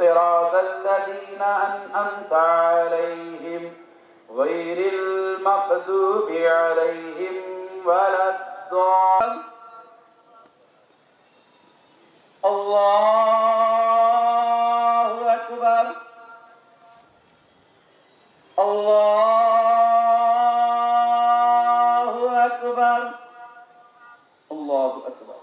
صراط الذين أنعمت عليهم غير المغضوب عليهم ولا الضالين. الله أكبر. الله أكبر. الله أكبر.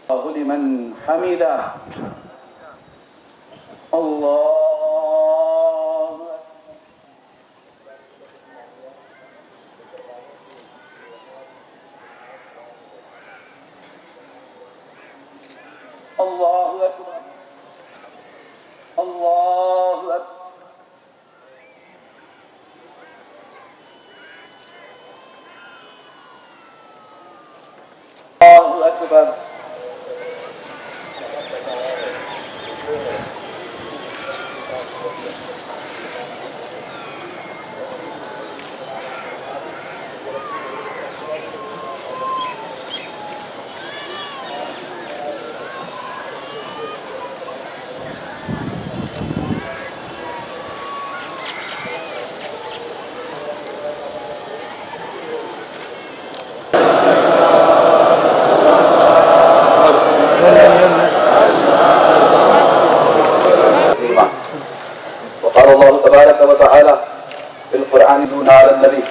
الله لمن حمده. الله الله أكبر. الله أكبر. الله أكبر. وقال الله تبارك وتعالى في القرآن دون على النبي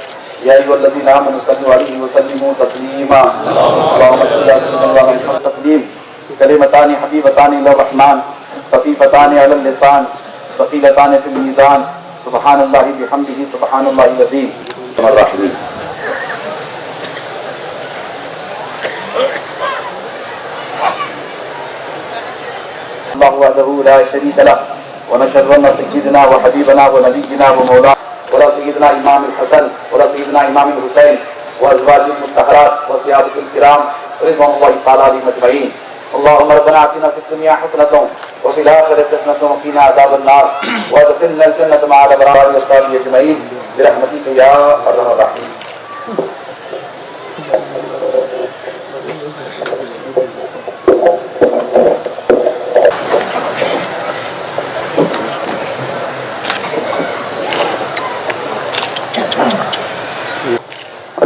يا أيها الذين آمنوا صلوا عليه وسلموا تسليما. اللهم صل على سيدنا محمد تسليم. كلمتان حبيبتان إلى الرحمن خفيفتان على اللسان ثقيلتان في الميزان سبحان الله بحمده سبحان الله العظيم. الرحيم. الله وحده لا شريك له ونشهد أن سيدنا وحبيبنا ونبينا ومولانا ولا سيدنا إمام الحسن ولا سيدنا إمام الحسين وأزواج المطهرات وصحابة الكرام رضوان الله تعالى عليهم أجمعين. اللهم ربنا آتنا في الدنيا حسنة وفي الآخرة حسنة وقنا عذاب النار وادخلنا الجنة مع الأبرار وصحبه أجمعين برحمتك يا أرحم الراحمين.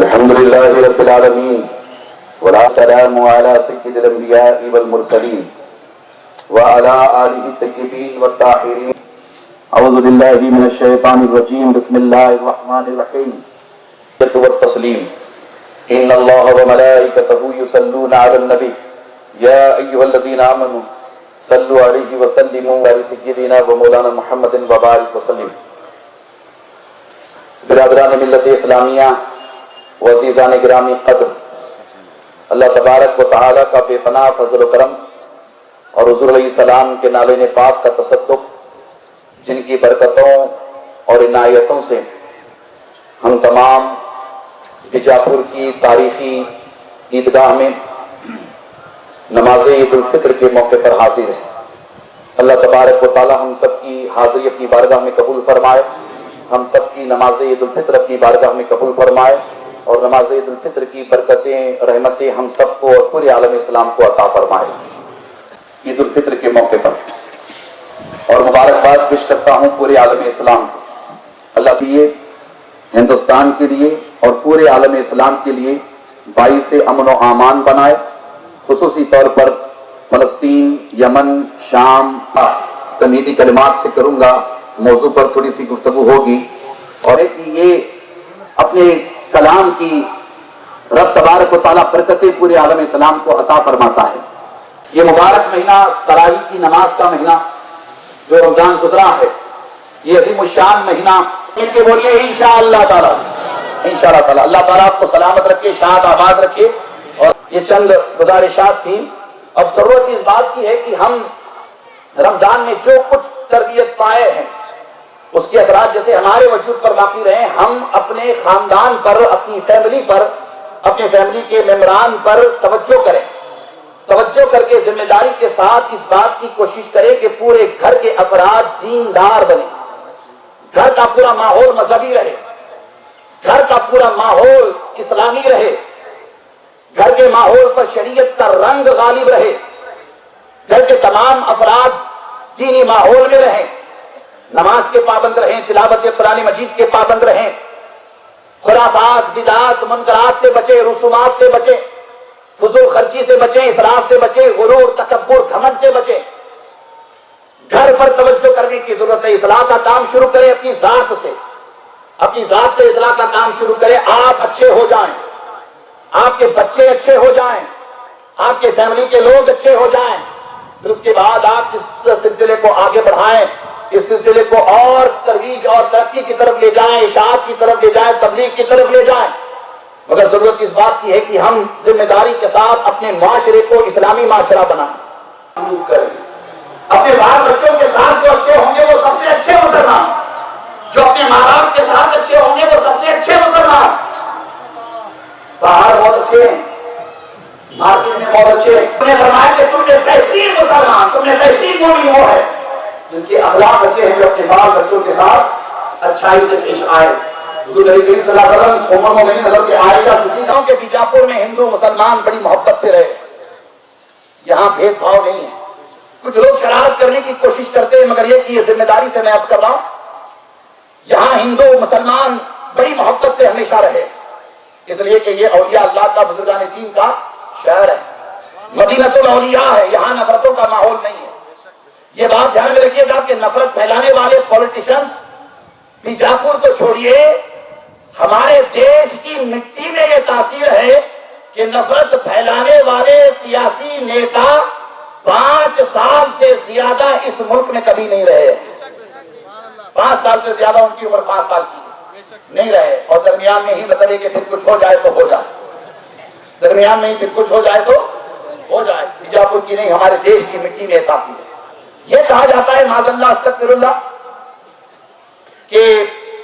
الحمد لله رب العالمين والسلام على سيد الأنبياء والمرسلين وعلى آله الطيبين والطاهرين. أعوذ بالله من الشيطان الرجيم. بسم الله الرحمن الرحيم. والتسليم. إن الله وملائكته يصلون على النبي يا أيها الذين آمنوا صلوا عليه وسلموا على سيدنا ومولانا محمد وبارك وسلم. برادران ملت اسلامیہ وعزیزان گرامی قدر، اللہ تبارک و تعالیٰ کا بے پناہ فضل و کرم اور حضور علیہ السلام کے نالین پاک کا تصدق، جن کی برکتوں اور عنایتوں سے ہم تمام بیجاپور کی تاریخی عیدگاہ میں نماز عید الفطر کے موقع پر حاضر ہیں. اللہ تبارک و تعالیٰ ہم سب کی حاضری اپنی بارگاہ میں قبول فرمائے، ہم سب کی نماز عید الفطر اپنی بارگاہ میں قبول فرمائے اور نماز عید الفطر کی برکتیں رحمتیں ہم سب کو اور پورے عالم اسلام کو عطا فرمائے. عید الفطر کے موقع پر اور مبارکباد پیش کرتا ہوں پورے عالم اسلام کو. اللہ کے لیے، ہندوستان کے لیے اور پورے عالم اسلام کے لیے باعث امن و امان بنائے. خصوصی طور پر فلسطین، یمن، شام تمہیدی کلمات سے کروں گا. موضوع پر تھوڑی سی گفتگو ہوگی اور یہ اپنے کلام کی رب تبارک و تعالیٰ برکتیں پورے عالم اسلام کو عطا فرماتا ہے. یہ مبارک مہینہ تراویح کی نماز کا مہینہ جو رمضان گزرا ہے، یہ عظیم الشان مہینہ مل کے بولیے انشاءاللہ تعالیٰ. انشاءاللہ تعالیٰ اللہ تعالیٰ آپ کو سلامت رکھے، شاد آباد رکھے. اور یہ چند گزارشات تھی. اب ضرورت اس بات کی ہے کہ ہم رمضان میں جو کچھ تربیت پائے ہیں اس کے اثرات جیسے ہمارے وجود پر باقی رہیں، ہم اپنے خاندان پر، اپنی فیملی پر، اپنے فیملی کے ممبران پر توجہ کریں. توجہ کر کے ذمہ داری کے ساتھ اس بات کی کوشش کریں کہ پورے گھر کے افراد دیندار بنیں، گھر کا پورا ماحول مذہبی رہے، گھر کا پورا ماحول اسلامی رہے. گھر کے ماحول پر شریعت کا رنگ غالب رہے، گھر کے تمام افراد دینی ماحول میں رہیں، نماز کے پابند رہیں، تلاوت قرآن مجید کے پابند رہیں، خرافات، بدعات، منکرات سے بچیں، رسومات سے بچیں، فضول خرچی سے بچیں، اسراف سے بچیں، غرور، تکبر، گھمنڈ سے بچیں۔ گھر پر توجہ کرنے کی ضرورت ہے، اصلاح کا کام شروع کریں اپنی ذات سے، اپنی ذات سے اصلاح کا کام شروع کریں۔ آپ اچھے ہو جائیں، آپ کے بچے اچھے ہو جائیں، آپ کے فیملی کے لوگ اچھے ہو جائیں، پھر اس کے بعد آپ اس سلسلے کو آگے بڑھائیں، اس سلسلے کو اور ترویج اور ترقی کی طرف لے جائیں، اشاعت کی طرف لے جائیں، تبلیغ کی طرف لے جائیں۔ مگر ضرورت اس بات کی ہے کہ ہم ذمہ داری کے ساتھ اپنے معاشرے کو اسلامی معاشرہ بنائیں، اپنے بال بچوں کے ساتھ جو اچھے ہوں گے وہ سب سے اچھے مسلمان، جو اپنے ماں باپ کے ساتھ اچھے ہوں گے وہ سب سے اچھے مسلمان۔ باہر بہت اچھے ہیں، مارکیٹ میں بہت اچھے ہیں، انہیں فرمایا کہ تم نے بہترین مسلمان، تم نے بہترین مومن وہ ہے جس کے اخلاق اچھے ہیں، جو اپنے بال بچوں کے ساتھ اچھائی سے پیش آئے۔ حضور نبی کریم صلی اللہ علیہ وسلم عمر مومنین حضرت عائشہ صدیقہ کے بیجاپور میں ہندو مسلمان بڑی محبت سے رہے، یہاں بھید بھاؤ نہیں ہے۔ کچھ لوگ شرارت کرنے کی کوشش کرتے ہیں، مگر یہ کہ یہ ذمہ داری سے میں عرض کر رہا ہوں، یہاں ہندو مسلمان بڑی محبت سے ہمیشہ رہے، اس لیے کہ یہ اولیاء اللہ کا، بزرگان دین کا شہر ہے، مدینہ الاولیاء ہے، یہاں نفرتوں کا ماحول نہیں ہے۔ یہ بات دھیان میں رکھیے گا کہ نفرت پھیلانے والے پولیٹیشنز بیجاپور کو چھوڑیے، ہمارے دیش کی مٹی میں یہ تاثیر ہے کہ نفرت پھیلانے والے سیاسی نیتا 5 سال سے زیادہ اس ملک میں کبھی نہیں رہے، 5 سال سے زیادہ ان کی عمر 5 سال کی نہیں رہے، اور درمیان میں ہی مطلب کہ پھر کچھ ہو جائے تو ہو جائے، درمیان میں ہی پھر کچھ ہو جائے تو ہو جائے۔ بیجاپور کی نہیں، ہمارے دیش کی مٹی میں تاثیر ہے۔ یہ کہا جاتا ہے معاذ اللہ استغفر اللہ کہ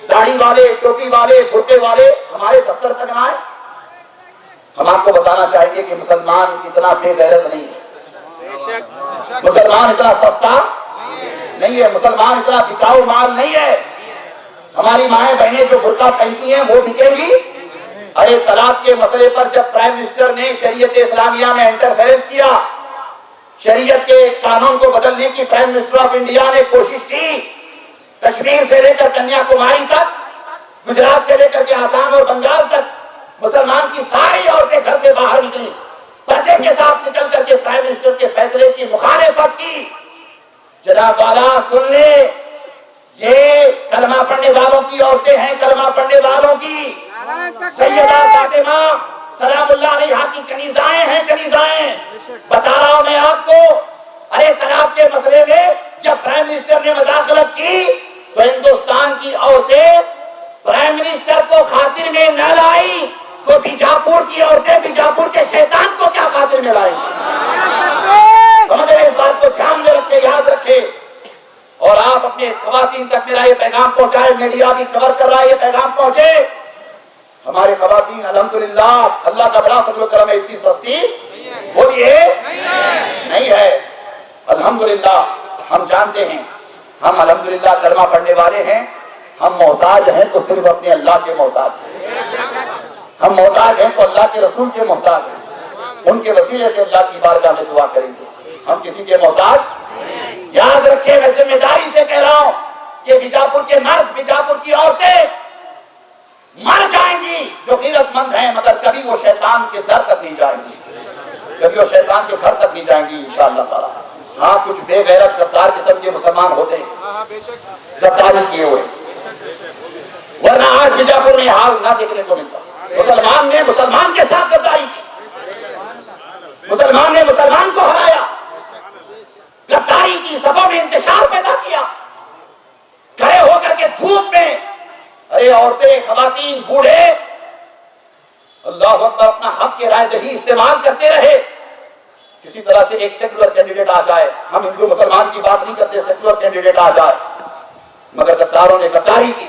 داڑھی والے، ٹوپی والے، برقعے والے ہمارے دفتر تک نہ آئے۔ ہم آپ کو بتانا چاہیں گے کہ مسلمان اتنا بے غیرت نہیں ہے، مسلمان اتنا سستا نہیں ہے، مسلمان اتنا بکاؤ مال نہیں ہے۔ ہماری مائیں بہنیں جو برقع پہنتی ہیں وہ بکیں گی؟ ارے طلاق کے مسئلے پر جب پرائم منسٹر نے شریعت اسلامیہ میں انٹرفیرنس کیا، شریعت کے قانون کو بدلنے کی پرائم منسٹر آف انڈیا نے کوشش کی، کشمیر سے لے کر کنیا کماری تک، گجرات سے لے کر کے آسام اور بنگال تک مسلمان کی ساری عورتیں گھر سے باہر نکلی، پردے کے ساتھ نکل کر کے پرائم منسٹر کے فیصلے کی مخالفت کی۔ جناب والا سن لے، یہ کلمہ پڑھنے والوں کی عورتیں ہیں، کلمہ پڑھنے والوں کی سیدہ فاطمہ سلام اللہ علیہا کی کنیزائیں ہیں، کنیزائیں۔ بتا رہا ہوں میں آپ کو، ارے طلاق کے مسئلے میں جب پرائم منسٹر نے مداخلت کی تو ہندوستان کی عورتیں پرائم منسٹر کو خاطر میں نہ لائی تو بیجاپور کی عورتیں بیجاپور کے شیطان کو کیا خاطر میں لائیں؟ سمجھ رہے؟ اس بات کو دھیان میں رکھے، یاد رکھے، اور آپ اپنے خواتین تک میرا یہ پیغام پہنچائے، میڈیا بھی کور کر رہا ہے، یہ پیغام پہنچے۔ ہمارے خواتین الحمدللہ اللہ کا بڑا فضل و کرم ہے، اتنی سستی بولیے نہیں ہے۔ الحمدللہ ہم جانتے ہیں، ہم الحمدللہ کلمہ پڑھنے والے ہیں، ہم محتاج ہیں تو صرف اپنے اللہ کے محتاج ہیں، ہم محتاج ہیں تو اللہ کے رسول کے محتاج ہیں، ان کے وسیلے سے اللہ کی بارگاہ میں دعا کریں گے، ہم کسی کے محتاج۔ یاد رکھیں، میں ذمہ داری سے کہہ رہا ہوں کہ بیجاپور کے مرد، بیجاپور کی عورتیں مر جائیں گی جو غیرت مند ہیں، مگر کبھی وہ شیطان کے در تک نہیں جائیں گی، کبھی وہ شیطان کے گھر تک نہیں جائیں گی انشاءاللہ تعالی۔ ہاں کچھ بے غیرت غدار قسم کے مسلمان ہوتے ہیں، غداری کیے ہوئے، ورنہ آج بیجاپور میں حال نہ دیکھنے کو ملتا۔ مسلمان نے مسلمان کے ساتھ غداری کی، مسلمان نے مسلمان کو ہرایا، غداری کی، صفوں میں انتشار پیدا کیا، کھڑے ہو کر کے دھوپ میں، ارے عورتیں، خواتین، بوڑھے اللہ اکبر اپنا حق کے رائے دہی استعمال کرتے رہے۔ کسی طرح سے ایک سیکولر کینڈیڈیٹ آ جائے، ہم ہندو مسلمان کی بات نہیں کرتے، سیکولر کینڈیڈیٹ آ جائے، مگر غداروں نے غداری کی،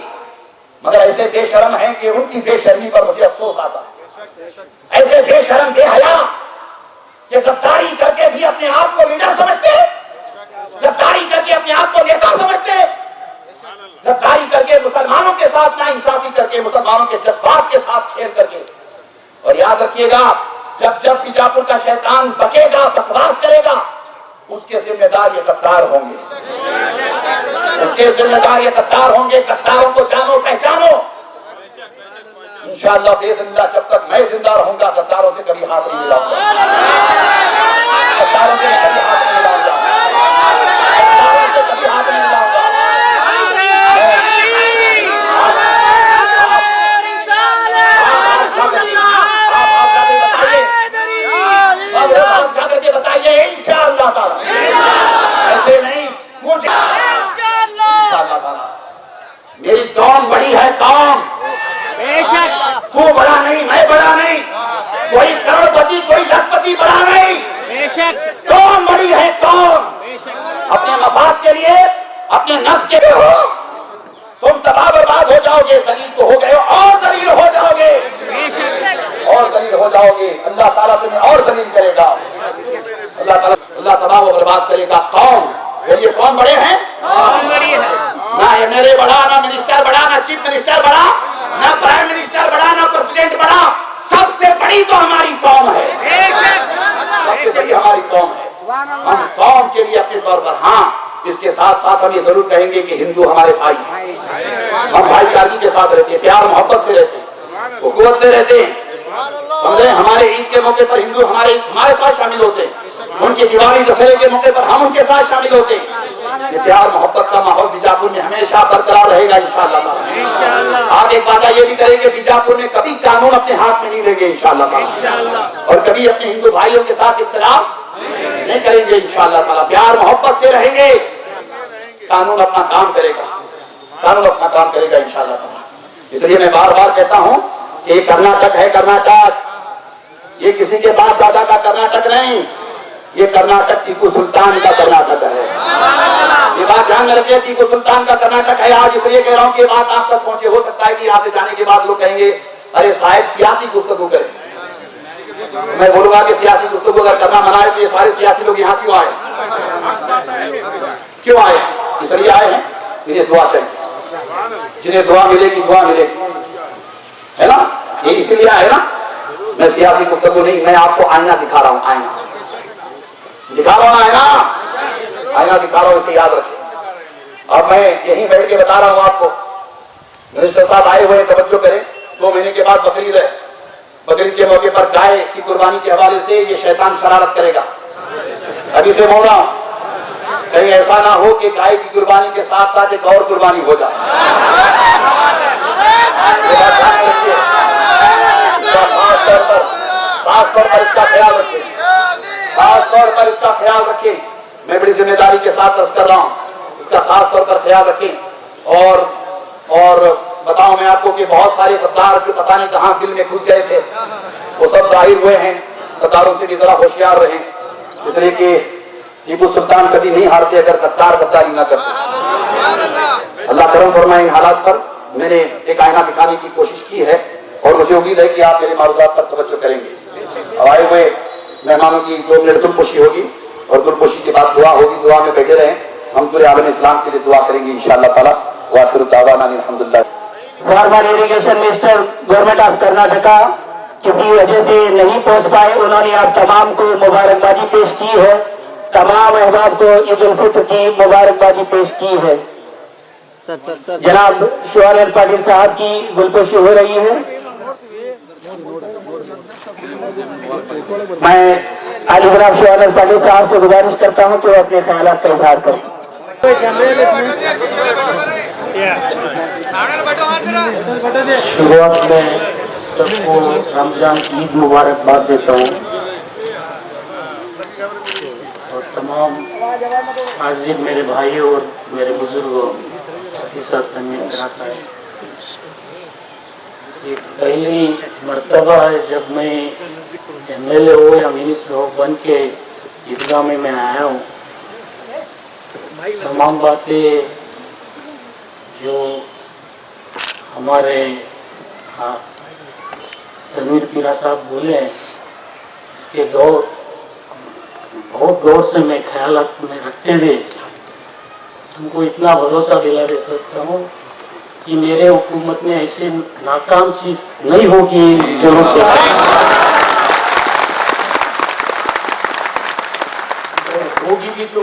مگر ایسے بے شرم ہیں کہ ان کی بے شرمی پر مجھے افسوس آتا ہے، ایسے بے شرم بے حیا کہ غداری کر کے بھی اپنے آپ کو لیڈر سمجھتے ہیں، غداری کر کے اپنے آپ کو نیتا سمجھتے ہیں، غداری کر کے مسلمانوں کے ساتھ ناانصافی کر کے، مسلمانوں کے جذبات کے ساتھ کھیل کر کے۔ اور یاد رکھیے گا، جب جب بیجاپور کا شیطان بکے گا، بکواس کرے گا، اس کے ذمہ دار یہ غدار ہوں گے، اس کے ذمہ دار یہ غدار ہوں گے۔ غداروں کو جانو، پہچانو۔ انشاءاللہ باذن اللہ جب تک میں زندہ رہوں گا غداروں سے کبھی ہاتھ نہیں ملاؤں گا، غداروں سے کبھی ہاتھ نہیں ملاؤں گا، غداروں سے کبھی ہاتھ نہیں ملاؤں گا۔ آپ جا کر کے بتائیے انشاءاللہ تعالی، ایسے نہیں مجھے انشاءاللہ تعالی۔ میری قوم بڑی ہے، قوم، تو بڑا نہیں، میں بڑا نہیں، کوئی کروڑپتی کوئی لکھپتی بڑا نہیں، قوم بڑی ہے، قوم۔ اپنے مفاد کے لیے، اپنے نفس کے لیے ہو تم تباہ برباد ہو جاؤ گے، ذلیل تو ہو گئے ہو اور ذلیل ہو جاؤ گے، اور ذلیل ہو جاؤ گے۔ اللہ تعالیٰ تمہیں اور ذلیل کرے گا، اللہ تباہ و برباد کرے گا۔ قوم، اور یہ قوم بڑے ہیں، نہ ایم ایل اے بڑا، نہ منسٹر بڑا، نہ چیف منسٹر بڑا، نہ پرائم منسٹر بڑا، نہ پریزیڈنٹ بڑا، سب سے بڑی تو ہماری قوم ہے، سب سے بڑی ہماری قوم ہے۔ ہم قوم کے لیے اپنے طور پر، ہاں اس کے ساتھ ساتھ ہم یہ ضرور کہیں گے کہ ہندو ہمارے بھائی ہیں، ہم بھائی چارگی کے ساتھ رہتے ہیں، پیار محبت سے رہتے ہیں، اخوت سے رہتے ہیں، سمجھے؟ ہمارے عید کے موقع پر ہندو ہمارے ساتھ شامل ہوتے ہیں، ان کی دیوالی دسہرے کے موقع پر ہم ان کے ساتھ شامل ہوتے ہیں۔ یہ پیار محبت کا ماحول بیجاپور میں ہمیشہ برقرار رہے گا انشاءاللہ تعالی۔ آپ ایک وعدہ یہ بھی کریں کہ بیجاپور میں کبھی قانون اپنے ہاتھ میں نہیں لیں گے انشاءاللہ تعالی، اور کبھی اپنے ہندو بھائیوں کے ساتھ اختلاف نہیں کریں گے انشاءاللہ تعالی، پیار محبت سے رہیں گے۔ قانون اپنا کام کرے گا، قانون اپنا کام کرے گا انشاءاللہ تعالی۔ اس لیے میں بار بار کہتا ہوں کہ یہ کرناٹک ہے، کرناٹک، یہ کسی کے باپ دادا کا کرناٹک نہیں، یہ کرناٹک ٹیپو سلطان کا کرناٹک ہے۔ یہ بات دھیان میں رکھیے، ٹیپو سلطان کا کرناٹک ہے آج۔ اس لیے کہہ رہا ہوں کہ یہ بات آپ تک پہنچے، ہو سکتا ہے کہ یہاں سے جانے کے بعد لوگ کہیں گے ارے صاحب سیاسی گفتگو کریں۔ میں بولوں گا کہ سیاسی گفتگو اگر کرنا منع ہے تو یہ سارے سیاسی لوگ یہاں کیوں آئے؟ کیوں آئے؟ اس لیے آئے ہیں جنہیں دعا چاہیے، جنہیں دعا ملے گی، دعا ملے گی، ہے نا؟ یہ اسی لیے آئے نا۔ میں سیاسی گفتگو نہیں، میں آپ کو آئینہ دکھا رہا ہوں، آئینہ دکھا رہا ہوں، آئینہ دکھا رہا ہوں، اسے یاد رکھیں۔ اب میں یہیں بیٹھ کے بتا رہا ہوں آپ کو، منسٹر صاحب آئے ہوئے، توجہ کریں۔ 2 مہینے کے بعد بقرعید ہے، بقرعید کے موقع پر گائے کی قربانی کے حوالے سے یہ شیطان شرارت کرے گا۔ ابھی سے بول رہا ہوں، کہیں ایسا نہ ہو کہ گائے کی قربانی کے ساتھ ساتھ ایک اور قربانی ہو جائے۔ خاص طور پر اس کا خیال رکھیں، خاص طور پر اس کا خیال رکھیں۔ میں بڑی ذمہ داری کے ساتھ عرض کر رہا ہوں، اس کا خاص طور پر خیال رکھیں۔ اور بتاؤں میں آپ کو کہ بہت سارے غدار جو پتہ نہیں کہاں دل میں گھس گئے تھے وہ سب ظاہر ہوئے ہیں۔ غداروں سے بھی ذرا ہوشیار رہیں، اس لیے کہ ٹیپو سلطان کبھی نہیں ہارتے اگر غدار غداری نہ کرتے۔ اللہ کرم فرمائے۔ ان حالات پر میں نے ایک آئینہ دکھانے کی کوشش کی ہے اور مجھے امید ہے کہ آپ میرے معروضات پر توجہ کریں گے۔ آئے ہوئے مہمانوں کی 2 منٹ دلپوشی ہوگی اور دلپوشی کے بعد دعا ہوگی، دعا میں بیٹھے رہیں۔ ہم پورے عالم اسلام کے لیے دعا کریں گے انشاءاللہ تعالی۔ وآخر دعوانا الحمدللہ۔ Farmer irrigation minister government of Karnataka کسی وجہ سے نہیں پہنچ پائے، انہوں نے آپ تمام کو مبارکبادی پیش کی ہے، تمام احباب کو عید الفطر کی مبارکبادی پیش کی ہے۔ جناب شیوانند پاٹل صاحب کی گلپوشی ہو رہی ہے۔ میں علی جناب شیوانند پاٹل صاحب سے گزارش کرتا ہوں کہ وہ اپنے خیالات کا اظہار کریں۔ شروعات میں سب کو رمضان عید مبارکباد دیتا ہوں اور تمام حاضر میرے بھائیوں اور میرے بزرگوں کے ساتھ یہ پہلی مرتبہ ہے جب میں ایم ایل اے ہو یا منسٹر ہو بن کے عیدگاہ میں آیا ہوں۔ تمام باتیں جو ہمارے تنویر پیرا صاحب بولے ہیں اس کے بہت غور سے میں خیالات میں رکھتے ہوئے تم کو اتنا بھروسہ دلا دے سکتا ہوں کہ میرے حکومت میں ایسے ناکام چیز نہیں ہوگی ضرور سے۔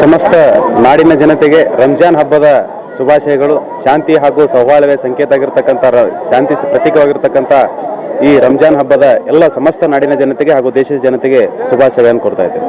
ಸಮಸ್ತ ನಾಡಿನ ಜನತೆಗೆ ರಂಜಾನ್ ಹಬ್ಬದ ಶುಭಾಶಯಗಳು. ಶಾಂತಿ ಹಾಗೂ ಸೌಹಾರ್ದವೇ ಸಂಕೇತ ಆಗಿರತಕ್ಕಂಥ ಶಾಂತಿ ಪ್ರತೀಕವಾಗಿರತಕ್ಕಂಥ ಈ ರಂಜಾನ್ ಹಬ್ಬದ ಎಲ್ಲ ಸಮಸ್ತ ನಾಡಿನ ಜನತೆಗೆ ಹಾಗೂ ದೇಶದ ಜನತೆಗೆ ಶುಭಾಶಯಗಳನ್ನು ಕೊಡ್ತಾ ಇದ್ದೇನೆ.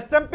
SMP